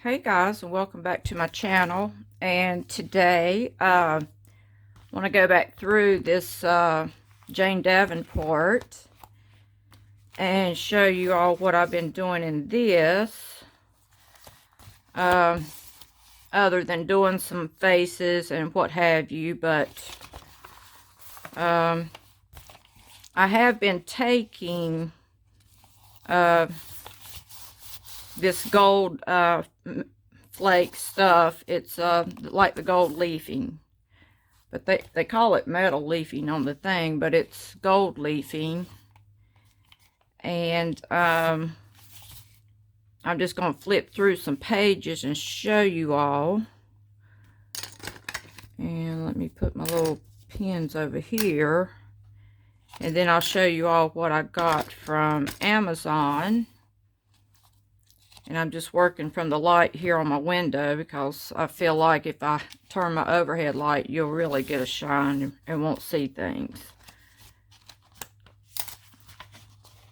Hey guys, and welcome back to my channel. And today I want to go back through this Jane Davenport and show you all what I've been doing in this, other than doing some faces and what have you. But I have been taking this gold flake stuff. It's like the gold leafing, but they call it metal leafing on the thing, but it's gold leafing. And I'm just going to flip through some pages and show you all. And let me put my little pins over here, and then I'll show you all what I got from Amazon. And I'm just working from the light here on my window because I feel like if I turn my overhead light, you'll really get a shine and won't see things.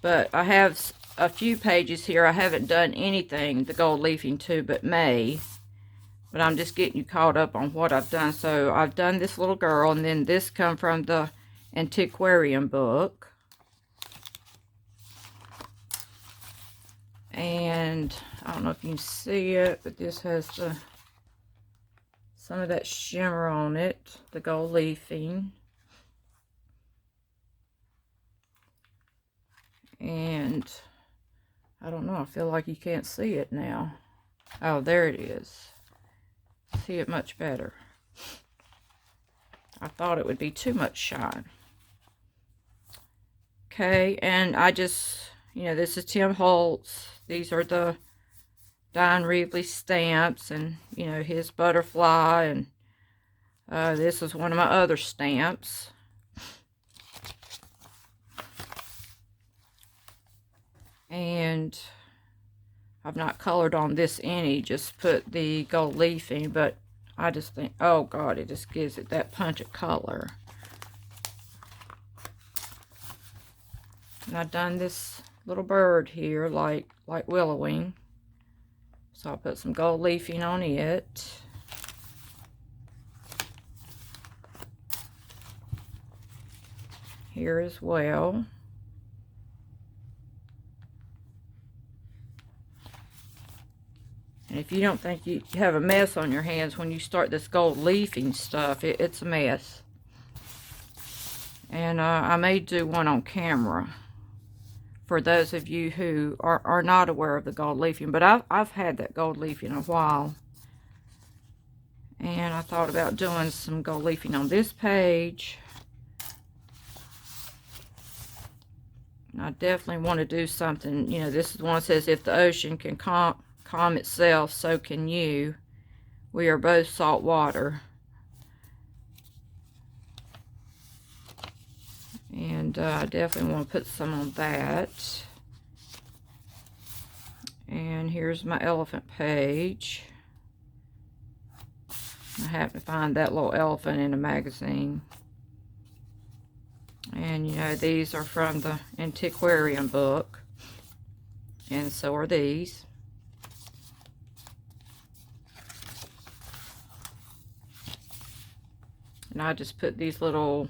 But I have a few pages here I haven't done anything the gold leafing to but May. But I'm just getting you caught up on what I've done. So I've done this little girl, and then this come from the antiquarian book. And I don't know if you can see it, but this has some of that shimmer on it, the gold leafing. And I don't know, I feel like you can't see it now. Oh, there it is. See it much better. I thought it would be too much shine. Okay, and I just, this is Tim Holtz. These are the Don Reevely stamps, and his butterfly, and this is one of my other stamps. And I've not colored on this any, just put the gold leafing, but I just think, oh God, it just gives it that punch of color. And I've done this little bird here like willowing, so I'll put some gold leafing on it. Here as well. And if you don't think you have a mess on your hands when you start this gold leafing stuff, it's a mess. And I may do one on camera for those of you who are not aware of the gold leafing. But I've had that gold leafing a while. And I thought about doing some gold leafing on this page. And I definitely want to do something. This is the one that says, if the ocean can calm itself, so can you. We are both salt water. And I definitely want to put some on that. And here's my elephant page. I happened to find that little elephant in a magazine. And these are from the antiquarian book. And so are these. And I just put these little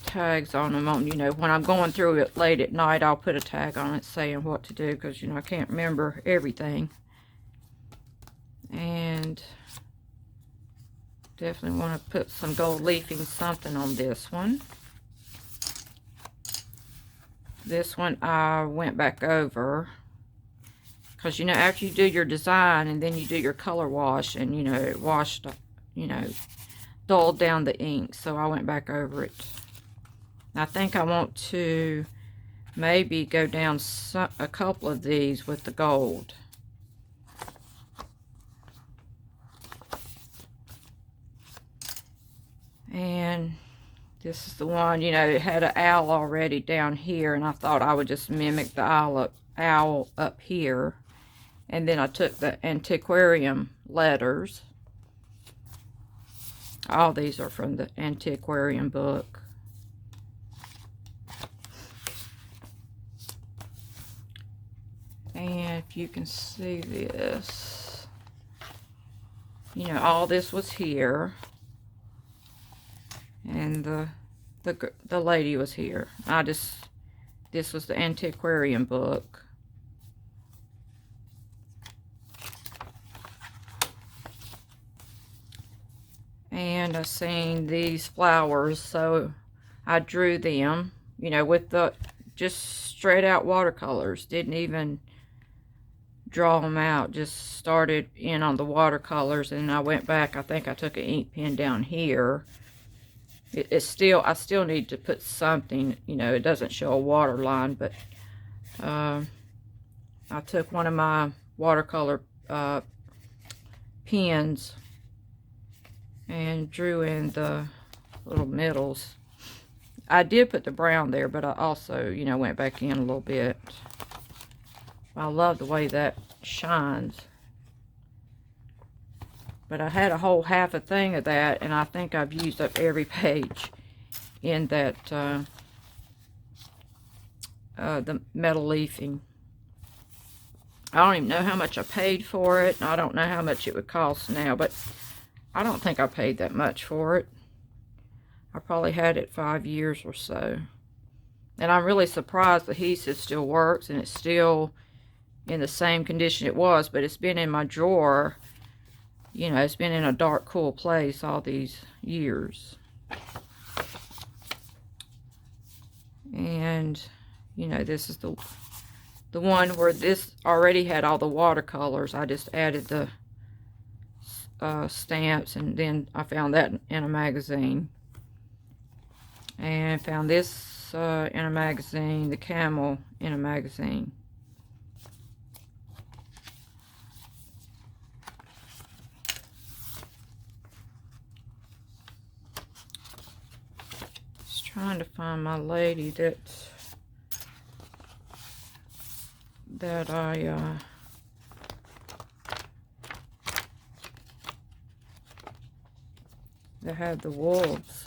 tags on them when I'm going through it late at night. I'll put a tag on it saying what to do, because I can't remember everything. And definitely want to put some gold leafing something on this one. This one I went back over because after you do your design and then you do your color wash, and it washed, dulled down the ink, so I went back over it. I think I want to maybe go down a couple of these with the gold. And this is the one, it had an owl already down here, and I thought I would just mimic the owl up here. And then I took the antiquarian letters. All these are from the antiquarian book. And if if you can see this. You know, all this was here. And the lady was here. This was the antiquarian book. And I seen these flowers, so I drew them, you know, with the just straight out watercolors. Didn't even draw them out, just started in on the watercolors, and I went back. I think I took an ink pen down here. I still need to put something, you know, it doesn't show a water line, but I took one of my watercolor pens and drew in the little middles. I did put the brown there, but I also, you know, went back in a little bit. I love the way that shines. But I had a whole half a thing of that, and I think I've used up every page in that, the metal leafing. I don't even know how much I paid for it, and I don't know how much it would cost now, but I don't think I paid that much for it. I probably had it 5 years or so. And I'm really surprised the adhesive still works, and it's still in the same condition it was, but it's been in my drawer. You know, it's been in a dark, cool place all these years. And, you know, this is the one where this already had all the watercolors. I just added the stamps, and then I found that in a magazine. And found this in a magazine, the camel in a magazine. Trying to find my lady that I that had the wolves.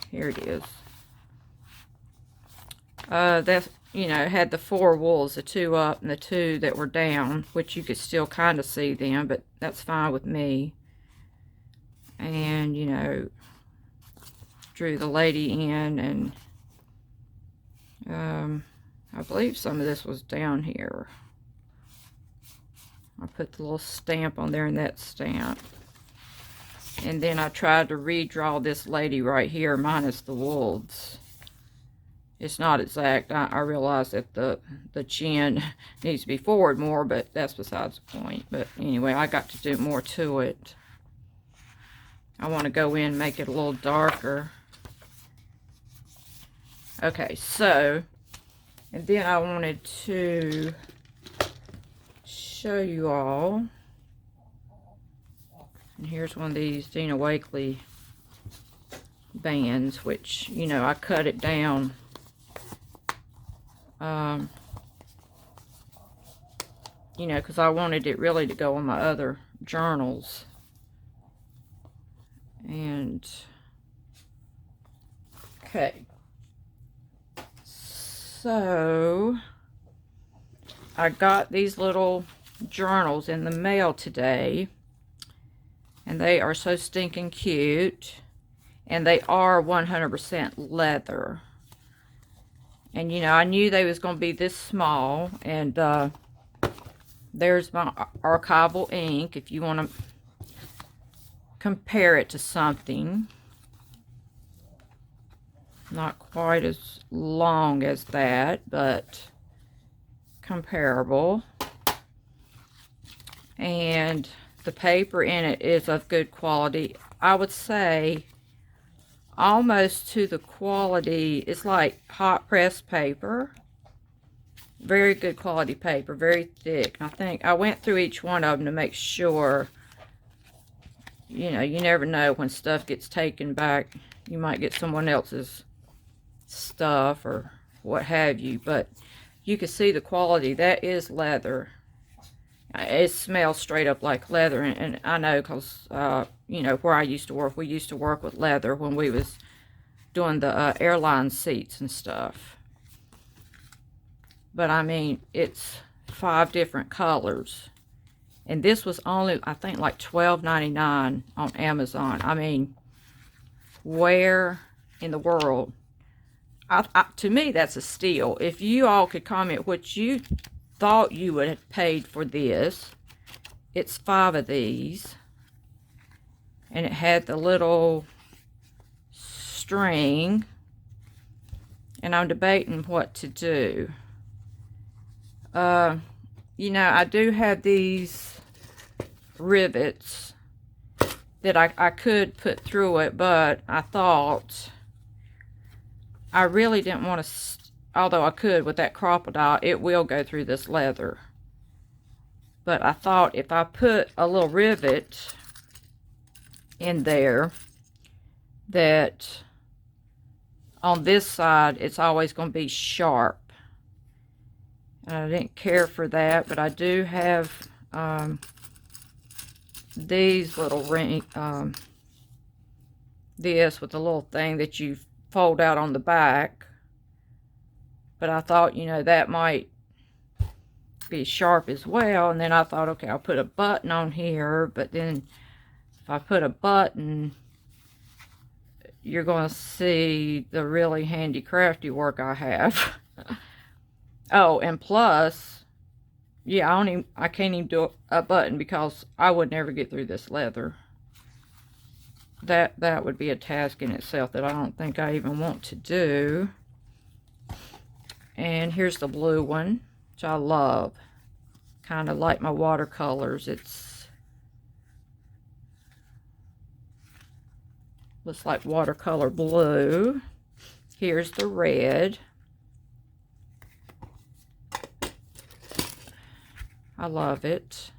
Here it is. That's, you know, it had the 4 wolves, the 2 up and the 2 that were down, which you could still kind of see them, but that's fine with me. And, you know, drew the lady in, and I believe some of this was down here. I put the little stamp on there and that stamp. And then I tried to redraw this lady right here minus the wolves. It's not exact. I realize that the chin needs to be forward more, but that's besides the point. But anyway, I got to do more to it. I want to go in and make it a little darker. Okay, so, and then I wanted to show you all, and here's one of these Dina Wakley bands, which, you know, I cut it down, you know, because I wanted it really to go on my other journals. And, okay. So, I got these little journals in the mail today, and they are so stinking cute, and they are 100% leather. And, you know, I knew they was going to be this small, and there's my archival ink, if you want to compare it to something. Not quite as long as that, but comparable. And the paper in it is of good quality. I would say almost to the quality, it's like hot press paper. Very good quality paper, very thick. I think I went through each one of them to make sure. You know, you never know when stuff gets taken back. You might get someone else's stuff or what have you, but you can see the quality. That is leather. It smells straight up like leather, and I know because you know, where I used to work, we used to work with leather when we was doing the airline seats and stuff. But I mean, it's 5 different colors. And this was only, I think, like $12.99 on Amazon. I mean, where in the world? To me, that's a steal. If you all could comment what you thought you would have paid for this. It's 5 of these. And it had the little string. And I'm debating what to do. You know, I do have these rivets that I could put through it, but I thought I really didn't want to, although I could with that crocodile, it will go through this leather. But I thought if I put a little rivet in there, that on this side it's always going to be sharp. And I didn't care for that, but I do have these little ring, this with the little thing that you fold out on the back. But I thought, you know, that might be sharp as well. And then I thought, okay, I'll put a button on here. But then if I put a button, you're going to see the really handy crafty work I have. Oh, and plus, yeah, I can't even do a button because I would never get through this leather. That would be a task in itself that I don't think I even want to do. And here's the blue one, which I love. Kind of like my watercolors. It's looks like watercolor blue. Here's the red. I love it.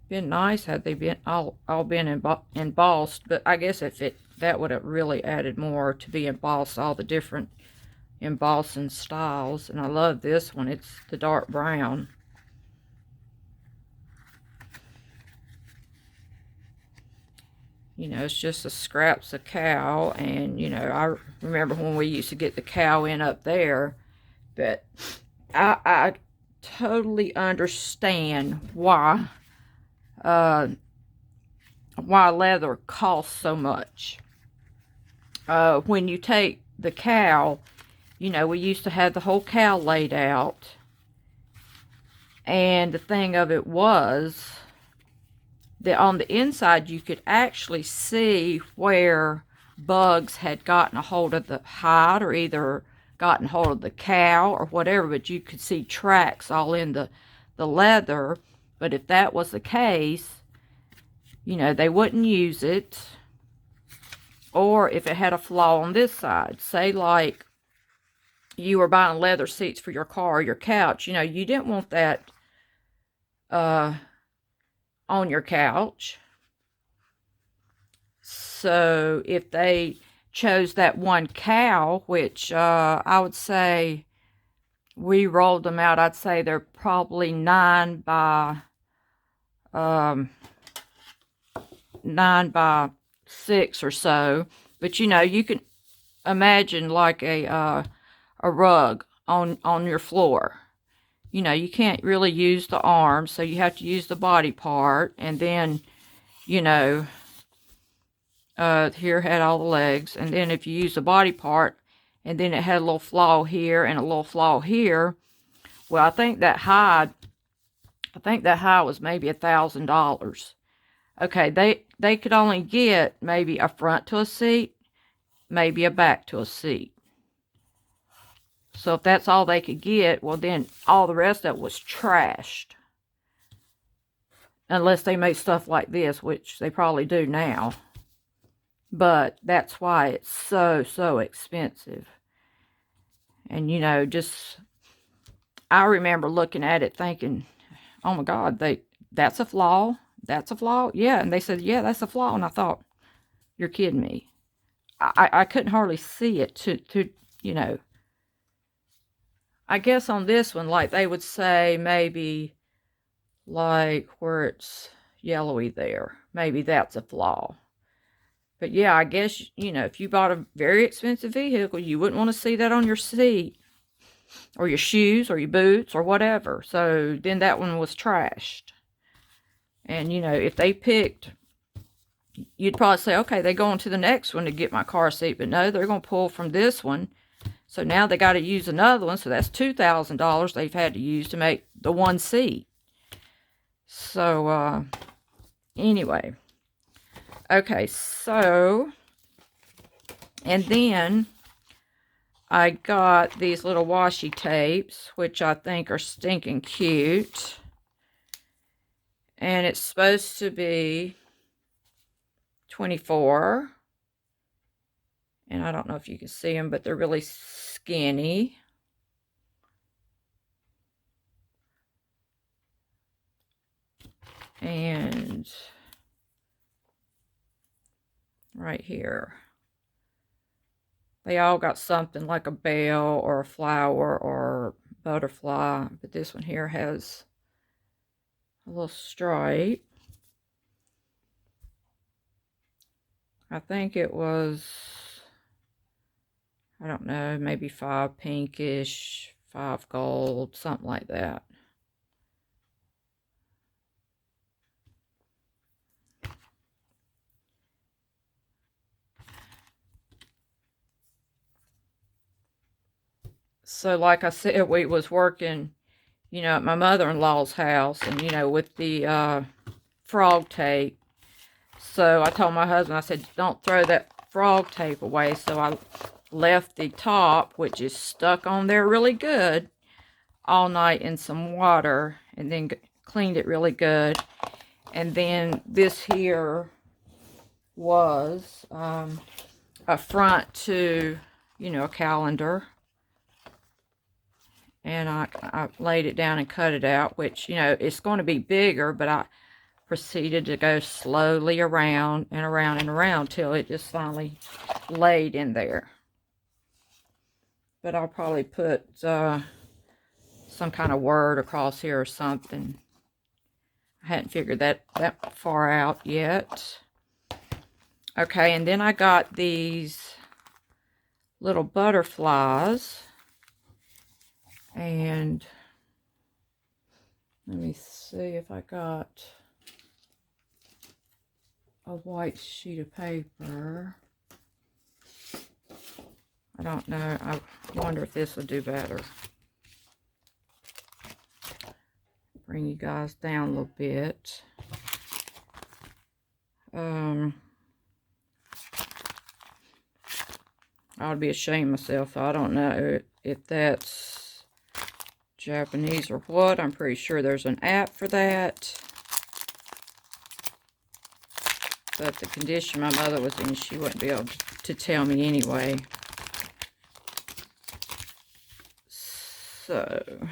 Been nice had they been all been embossed, but I guess if that would have really added more to be embossed, all the different embossing styles. And I love this one. It's the dark brown. You know, it's just the scraps of cow. And you know, I remember when we used to get the cow in up there, but I totally understand why leather costs so much. When you take the cow, you know, we used to have the whole cow laid out, and the thing of it was that on the inside you could actually see where bugs had gotten a hold of the hide, or either gotten hold of the cow or whatever, but you could see tracks all in the leather. But if that was the case, you know, they wouldn't use it. Or if it had a flaw on this side, say like you were buying leather seats for your car or your couch, you know, you didn't want that on your couch. So if they chose that one cow, which I would say we rolled them out, I'd say they're probably 9 by 6 or so. But you know, you can imagine like a rug on your floor. You know, you can't really use the arms, so you have to use the body part. And then, you know, here had all the legs, and then if you use the body part, and then it had a little flaw here and a little flaw here. Well, I think that hide was maybe $1,000. Okay, they could only get maybe a front to a seat, maybe a back to a seat. So if that's all they could get, well then all the rest of it was trashed. Unless they made stuff like this, which they probably do now. But that's why it's so expensive. And you know, just I remember looking at it thinking, oh my God, that's a flaw. That's a flaw. Yeah. And they said, yeah, that's a flaw. And I thought, you're kidding me. I couldn't hardly see it to you know. I guess on this one, like they would say maybe like where it's yellowy there, maybe that's a flaw. But yeah, I guess, you know, if you bought a very expensive vehicle, you wouldn't want to see that on your seat. or your shoes or your boots or whatever. So then that one was trashed. And, you know, if they picked, you'd probably say, okay, they go on to the next one to get my car seat. But no, they're going to pull from this one. So now they got to use another one. So that's $2,000 they've had to use to make the one seat. So, anyway. Okay, so, and then I got these little washi tapes, which I think are stinking cute. And it's supposed to be 24. And I don't know if you can see them, but they're really skinny. And right here, they all got something like a bell or a flower or butterfly, but this one here has a little stripe. I think it was, I don't know, maybe 5 pinkish, 5 gold, something like that. So like I said, we was working, you know, at my mother-in-law's house, and, you know, with the frog tape. So I told my husband, I said, don't throw that frog tape away. So I left the top, which is stuck on there really good, all night in some water, and then cleaned it really good. And then this here was a front to, you know, a calendar. And I laid it down and cut it out, which, you know, it's going to be bigger, but I proceeded to go slowly around and around and around till it just finally laid in there. But I'll probably put some kind of word across here or something. I hadn't figured that far out yet. Okay, and then I got these little butterflies. And let me see if I got a white sheet of paper. I don't know. I wonder if this would do better. Bring you guys down a little bit. I would be ashamed of myself. I don't know if that's Japanese or what. I'm pretty sure there's an app for that. But the condition my mother was in, she wouldn't be able to tell me anyway. So,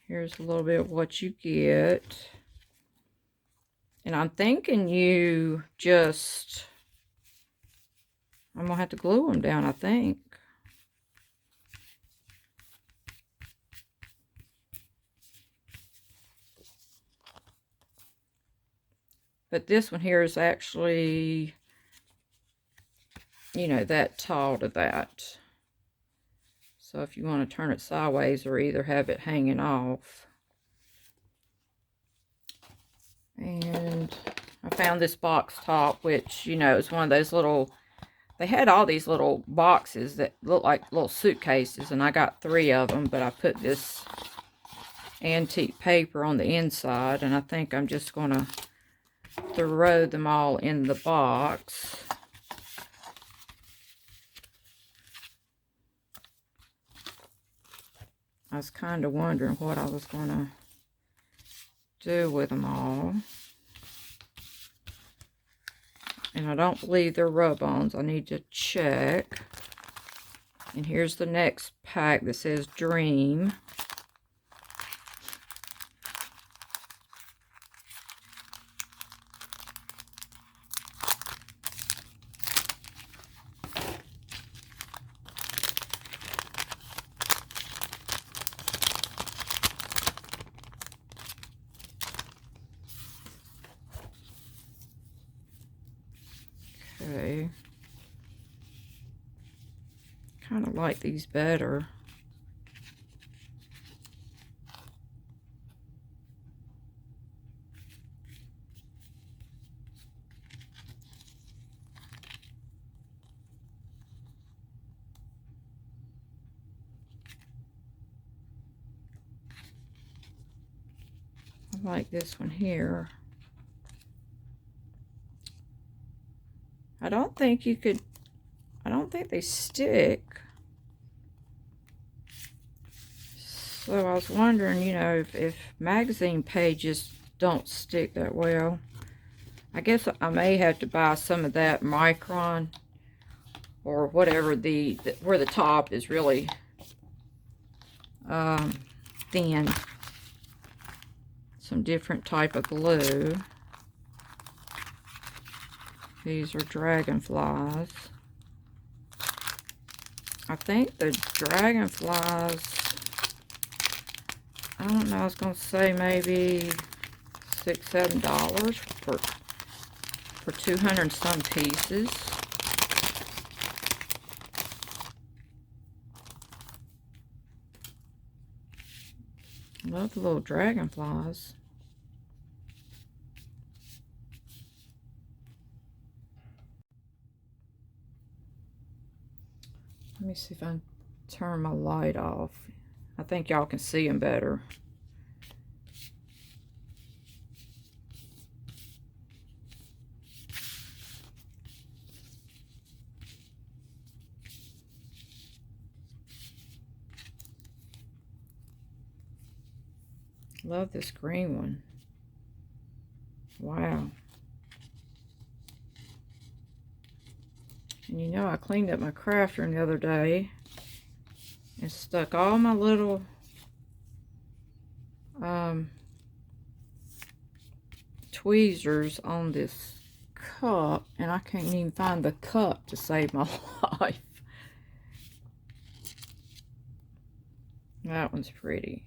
here's a little bit of what you get. And I'm thinking you just, I'm going to have to glue them down, I think. But this one here is actually, you know, that tall to that. So if you want to turn it sideways or either have it hanging off. And I found this box top, which, you know, is one of those little, they had all these little boxes that look like little suitcases, and I got 3 of them, but I put this antique paper on the inside, and I think I'm just going to throw them all in the box. I was kind of wondering what I was going to do with them all. And I don't believe they're rub-ons. I need to check. And here's the next pack that says Dream. Okay. kind of like these better. I like this one here. I don't think you could, I don't think they stick. So I was wondering, you know, if magazine pages don't stick that well. I guess I may have to buy some of that micron or whatever where the top is really thin. Some different type of glue. These are Dragonflies. I think the Dragonflies, I don't know, I was going to say maybe $6, $7 for 200 and some pieces. Love the little Dragonflies. Let me see if I can turn my light off. I think y'all can see them better. Love this green one. Wow. And you know, I cleaned up my craft room the other day and stuck all my little tweezers on this cup, and I can't even find the cup to save my life. That one's pretty.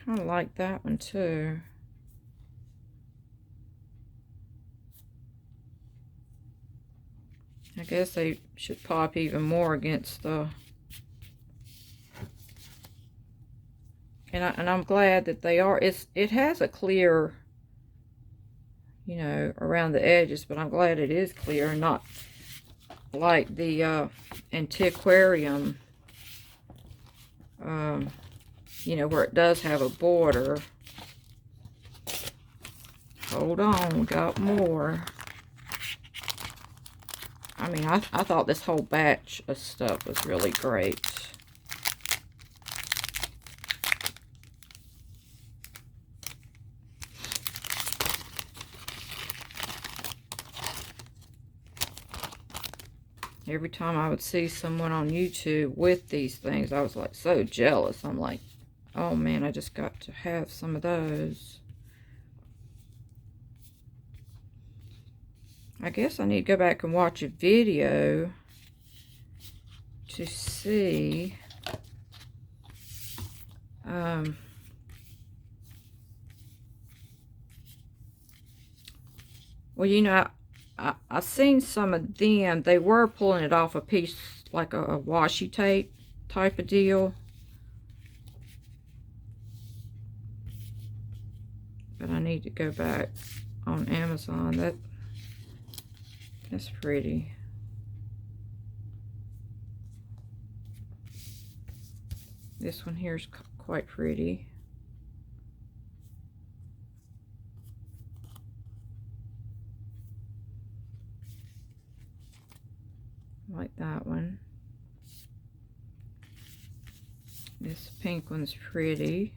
Kind of like that one too. I guess they should pop even more against the... And I'm glad that they are. It has a clear, you know, around the edges, but I'm glad it is clear and not like the antiquarium, you know, where it does have a border. Hold on, we got more. I mean, I thought this whole batch of stuff was really great. Every time I would see someone on YouTube with these things, I was like so jealous. I'm like, oh man, I just got to have some of those. I guess I need to go back and watch a video to see. Well, you know, I seen some of them. They were pulling it off a piece, like a washi tape type of deal. But I need to go back on Amazon. That's pretty. This one here is quite pretty. Like that one. This pink one's pretty.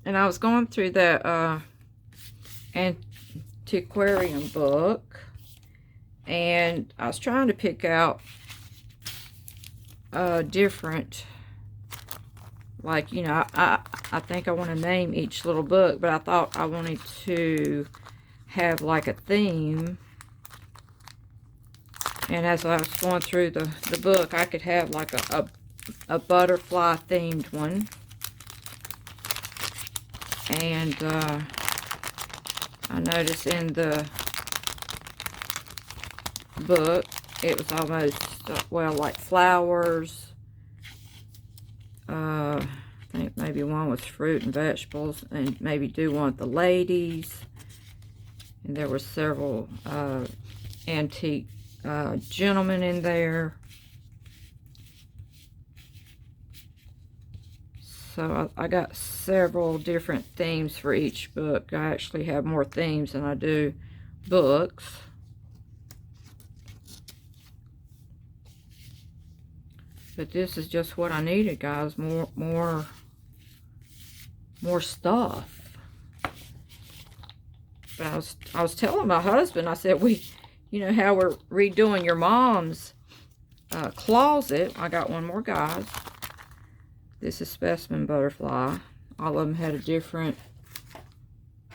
And I was going through that antiquarium book, and I was trying to pick out different, like, you know, I think I want to name each little book, but I thought I wanted to have like a theme. And as I was going through the book, I could have like a butterfly themed one. And I noticed in the book it was almost, well, like flowers. I think maybe one was fruit and vegetables, and maybe do one with the ladies. And there were several antique gentlemen in there. So I got several different themes for each book. I actually have more themes than I do books. But this is just what I needed, guys. More stuff. But I was telling my husband, I said, you know how we're redoing your mom's closet. I got one more, guys. This is Specimen Butterfly. All of them had a different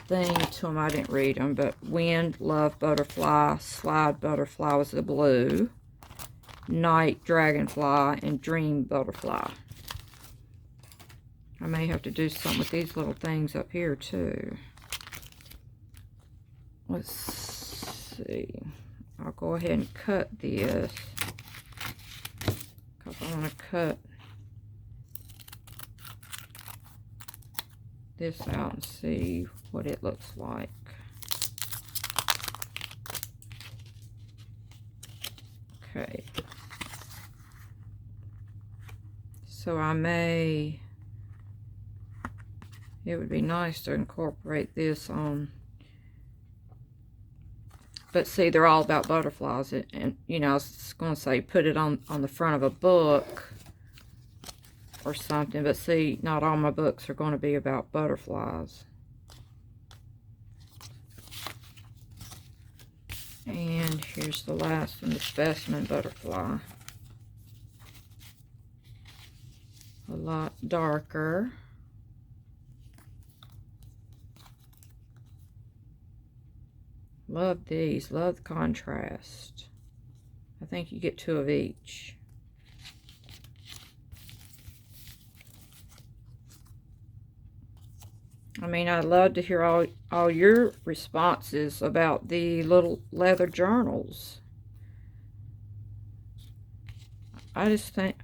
thing to them. I didn't read them, but Wind, Love Butterfly, Slide Butterfly was the blue. Night Dragonfly, and Dream Butterfly. I may have to do something with these little things up here too. Let's see. I'll go ahead and cut this because I want to cut this out and see what it looks like. Okay. So it would be nice to incorporate this on, but see, they're all about butterflies, and you know, I was going to say put it on the front of a book or something, but see, not all my books are going to be about butterflies. And here's the last one, the Specimen Butterfly. A lot darker. Love these. Love the contrast. I think you get 2 of each. I mean, I'd love to hear all your responses about the little leather journals. I just think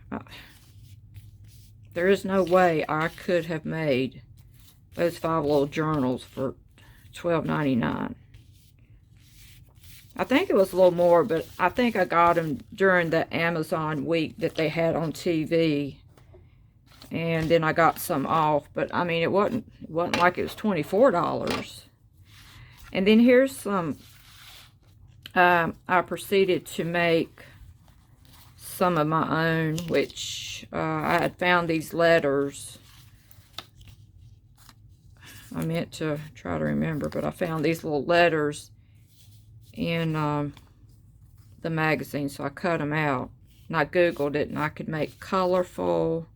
there is no way I could have made those 5 little journals for $12.99. I think it was a little more, but I think I got them during the Amazon week that they had on TV. And then I got some off, but I mean, it wasn't like it was $24. And then here's some, I proceeded to make some of my own, which I had found these letters. I meant to try to remember, but I found these little letters in the magazine, so I cut them out. And I Googled it, and I could make colorful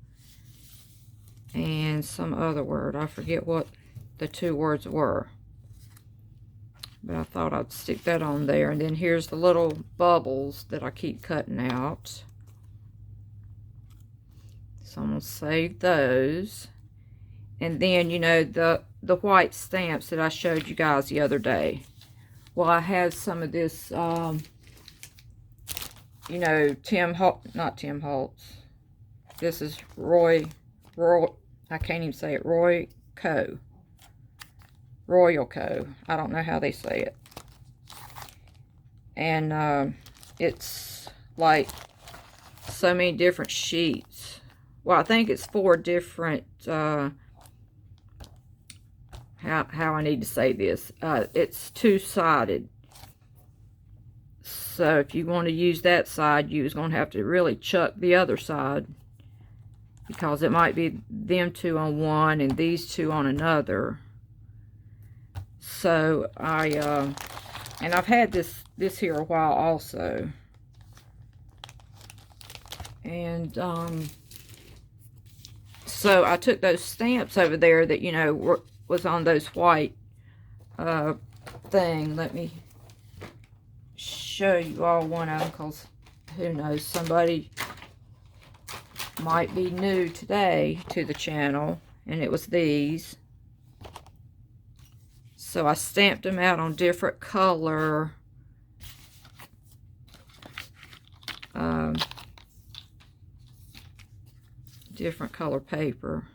and some other word. I forget what the 2 words were. But I thought I'd stick that on there. And then here's the little bubbles that I keep cutting out. So I'm going to save those. And then, you know, the white stamps that I showed you guys the other day. Well, I have some of this, you know, not Tim Holtz. This is Royal, I can't even say it, Royal Co. I don't know how they say it. And it's like so many different sheets. Well, I think it's 4 different, how I need to say this. It's 2-sided. So if you want to use that side, you was going to have to really chuck the other side, because it might be them 2 on one and these 2 on another. So and I've had this here a while also. And so I took those stamps over there that, you know, was on those white thing. Let me show you all one of them, because who knows, somebody might be new today to the channel, and it was these. So I stamped them out on different color paper.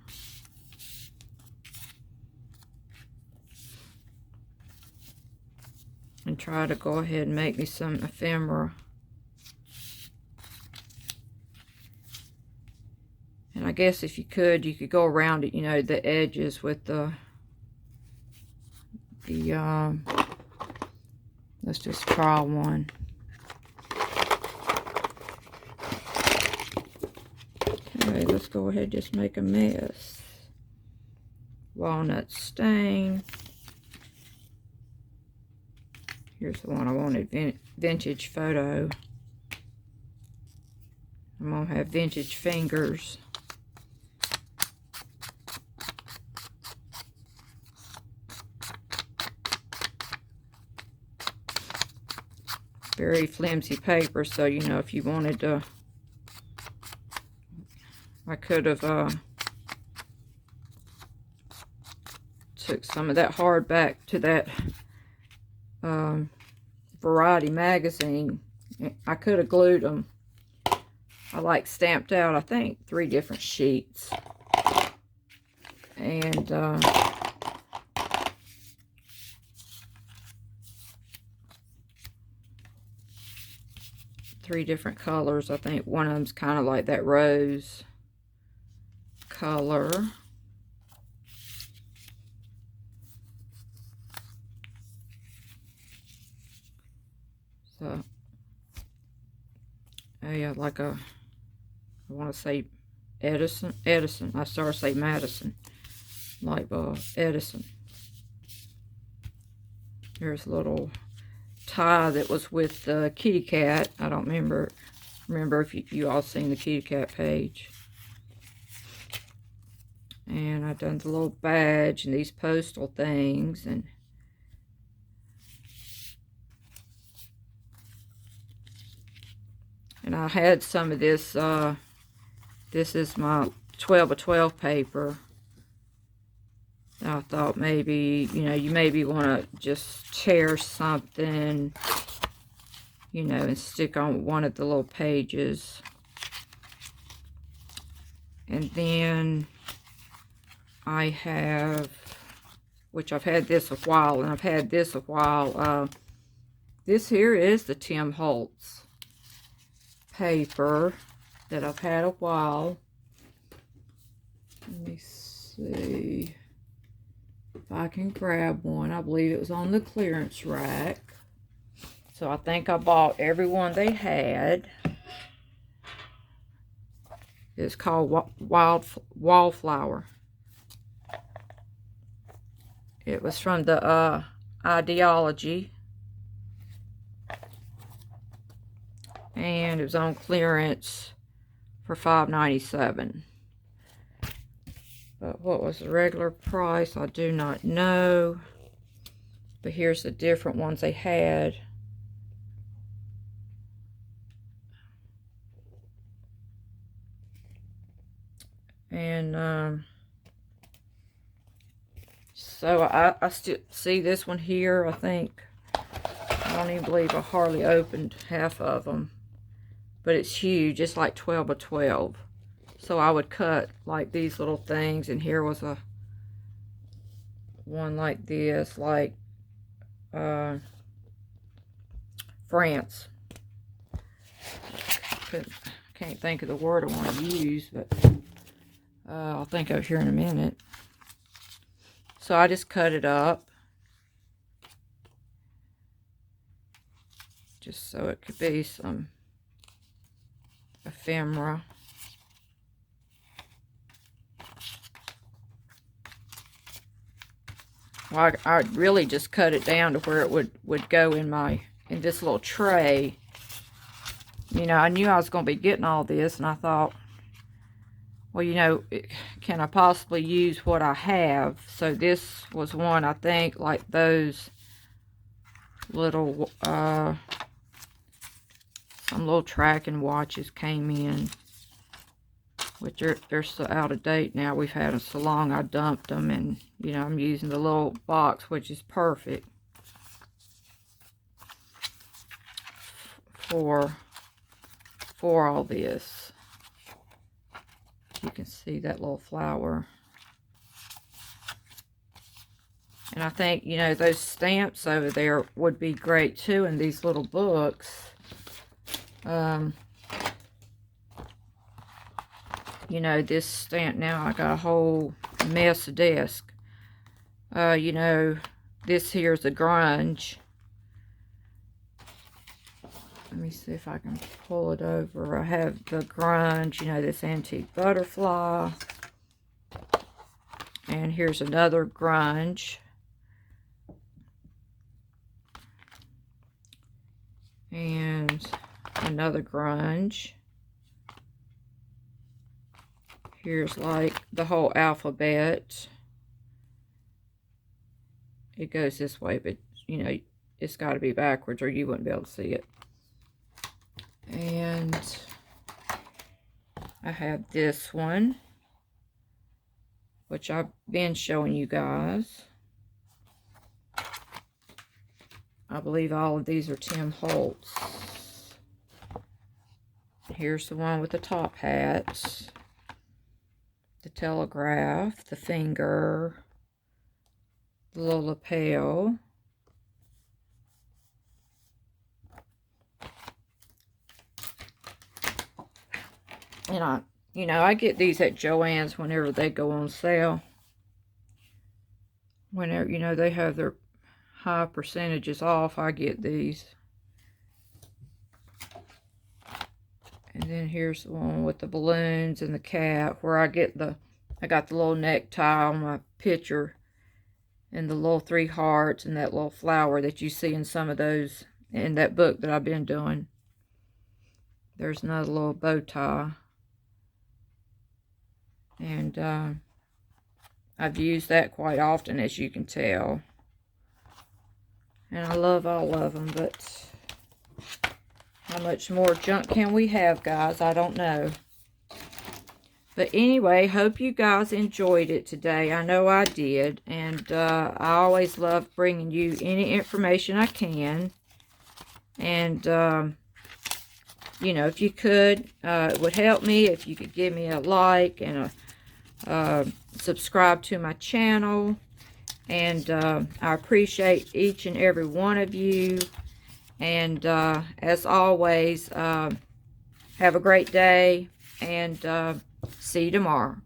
And try to go ahead and make me some ephemera. And I guess if you could go around it, you know, the edges with the let's just try one. Okay, let's go ahead and just make a mess. Walnut stain. Here's the one I wanted, vintage photo. I'm going to have vintage fingers. Very flimsy paper, so you know, if you wanted to, I could have took some of that hardback to that Variety magazine. I could have glued them. I like stamped out, I think, 3 different sheets. And 3 different colors. I think one of them's kind of like that rose color. So, yeah, like I want to say Edison. I started to say Madison. Like Edison. There's a little tie that was with the kitty cat. I don't remember if you all seen the kitty cat page. And I've done the little badge and these postal things, and I had some of this. This is my 12 by 12 paper. I thought maybe, you know, you maybe want to just tear something, you know, and stick on one of the little pages. And then I have, which I've had this a while, and I've had this a while. This here is the Tim Holtz paper that I've had a while. Let me see if I can grab one. I believe it was on the clearance rack. So I think I bought every one they had. It's called Wallflower. It was from the Ideology. And it was on clearance for $5.97. But what was the regular price? I do not know. But here's the different ones they had. And so I still see this one here. I think I don't even believe I hardly opened half of them. But it's huge. It's like 12 by 12. So I would cut like these little things, and here was a one like this, like France. Can't think of the word I want to use, but I'll think of it here in a minute. So I just cut it up, just so it could be some ephemera. Well, I really just cut it down to where it would go in this little tray. You know, I knew I was going to be getting all this, and I thought, well, you know, can I possibly use what I have? So this was one, I think, like those little, some little tracking watches came in. which they're so out of date now. We've had them so long, I dumped them, and you know, I'm using the little box, which is perfect for all this. You can see that little flower. And I think, you know, those stamps over there would be great too in these little books. You know, this stamp now, I got a whole mess of desk. You know, this here's a grunge. Let me see if I can pull it over. I have the grunge, you know, this antique butterfly. And here's another grunge. And another grunge. Here's like the whole alphabet. It goes this way, but you know, it's got to be backwards or you wouldn't be able to see it. And I have this one, which I've been showing you guys. I believe all of these are Tim Holtz. Here's the one with the top hat, the telegraph, the finger, the little lapel. And you know, I get these at Joann's whenever they go on sale. Whenever, you know, they have their high percentages off, I get these. And then here's the one with the balloons and the cat, where I got the little necktie on my picture, and the little 3 hearts, and that little flower that you see in some of those, in that book that I've been doing. There's another little bow tie. And I've used that quite often, as you can tell. And I love all of them, but how much more junk can we have, guys? I don't know. But anyway, hope you guys enjoyed it today. I know I did. And I always love bringing you any information I can. And, you know, if you could, it would help me if you could give me a like and subscribe to my channel. And I appreciate each and every one of you. And as always, have a great day, and see you tomorrow.